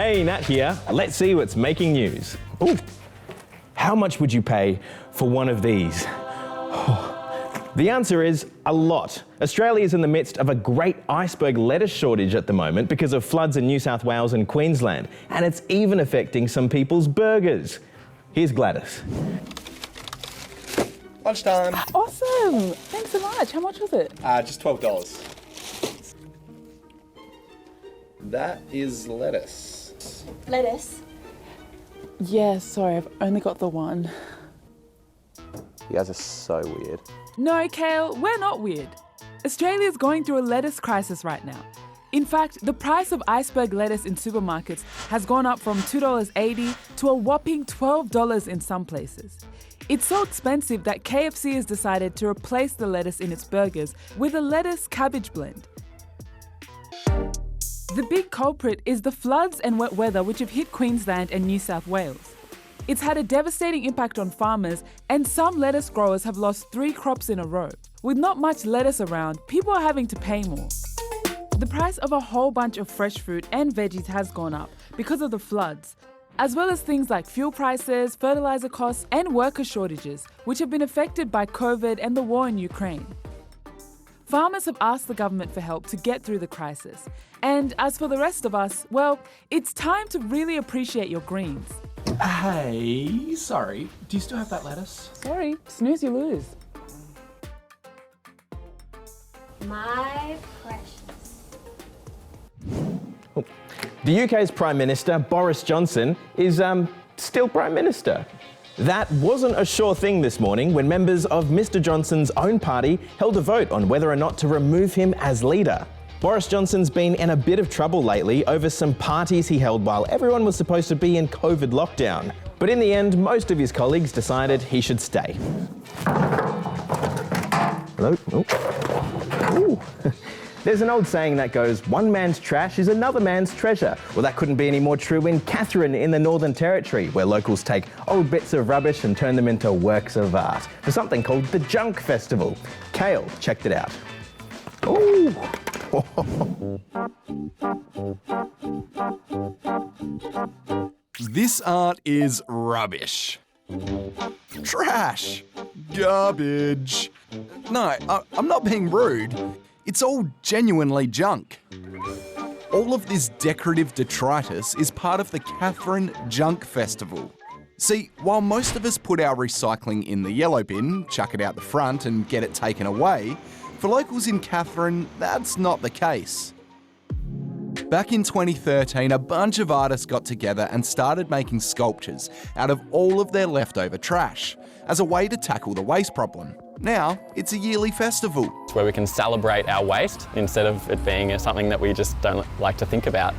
Hey, Nat here. Let's see what's making news. Ooh, how much would you pay for one of these? The answer is a lot. Australia is in the midst of a great iceberg lettuce shortage at the moment because of floods in New South Wales and Queensland, and it's even affecting some people's burgers. Here's Gladys. Lunchtime. Awesome! Thanks so much. How much was it? Just $12. That is lettuce. Lettuce? Yeah, sorry, I've only got the one. You guys are so weird. No, Kale, we're not weird. Australia's going through a lettuce crisis right now. In fact, the price of iceberg lettuce in supermarkets has gone up from $2.80 to a whopping $12 in some places. It's so expensive that KFC has decided to replace the lettuce in its burgers with a lettuce cabbage blend. The big culprit is the floods and wet weather which have hit Queensland and New South Wales. It's had a devastating impact on farmers, and some lettuce growers have lost 3 crops in a row. With not much lettuce around, people are having to pay more. The price of a whole bunch of fresh fruit and veggies has gone up because of the floods, as well as things like fuel prices, fertiliser costs, and worker shortages, which have been affected by COVID and the war in Ukraine. Farmers have asked the government for help to get through the crisis. And as for the rest of us, well, it's time to really appreciate your greens. Hey, sorry, do you still have that lettuce? Sorry, snooze you lose. My precious. The UK's Prime Minister, Boris Johnson, is still Prime Minister. That wasn't a sure thing this morning when members of Mr Johnson's own party held a vote on whether or not to remove him as leader. Boris Johnson's been in a bit of trouble lately over some parties he held while everyone was supposed to be in COVID lockdown. But in the end, most of his colleagues decided he should stay. Hello? Oh. Ooh. There's an old saying that goes, one man's trash is another man's treasure. Well, that couldn't be any more true in Katherine in the Northern Territory, where locals take old bits of rubbish and turn them into works of art for something called the Junk Festival. Kale checked it out. Ooh. This art is rubbish. Trash. Garbage. No, I'm not being rude. It's all genuinely junk. All of this decorative detritus is part of the Katherine Junk Festival. See, while most of us put our recycling in the yellow bin, chuck it out the front and get it taken away, for locals in Katherine, that's not the case. Back in 2013, a bunch of artists got together and started making sculptures out of all of their leftover trash as a way to tackle the waste problem. Now, it's a yearly festival. It's where we can celebrate our waste instead of it being something that we just don't like to think about.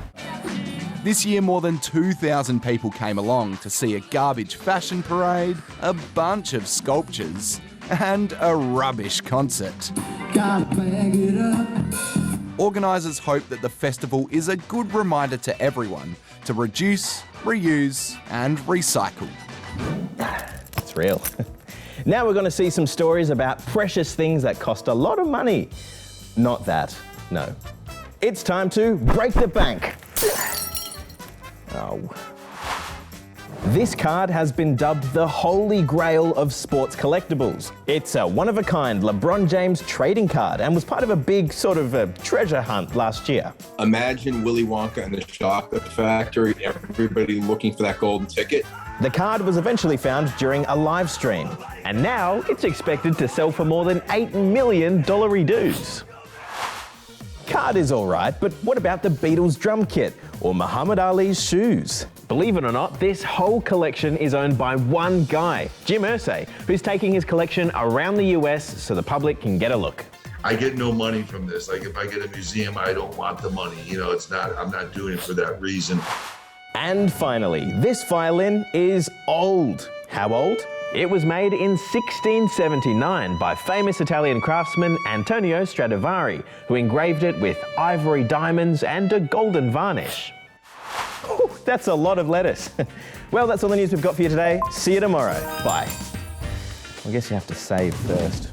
This year, more than 2,000 people came along to see a garbage fashion parade, a bunch of sculptures, and a rubbish concert. Organisers hope that the festival is a good reminder to everyone to reduce, reuse, and recycle. It's real. Now we're going to see some stories about precious things that cost a lot of money. Not that, no. It's time to break the bank. Oh. This card has been dubbed the Holy Grail of sports collectibles. It's a one-of-a-kind LeBron James trading card and was part of a big sort of treasure hunt last year. Imagine Willy Wonka and the Chocolate Factory, everybody looking for that golden ticket. The card was eventually found during a live stream, and now it's expected to sell for more than $8 million dues. Card is alright, but what about the Beatles drum kit or Muhammad Ali's shoes? Believe it or not, this whole collection is owned by one guy, Jim Irsay, who's taking his collection around the US so the public can get a look. I get no money from this. Like if I get a museum, I don't want the money. You know, I'm not doing it for that reason. And finally, this violin is old. How old? It was made in 1679 by famous Italian craftsman Antonio Stradivari, who engraved it with ivory diamonds and a golden varnish. Whew, that's a lot of lettuce. Well, that's all the news we've got for you today. See you tomorrow. Bye. I guess you have to save first.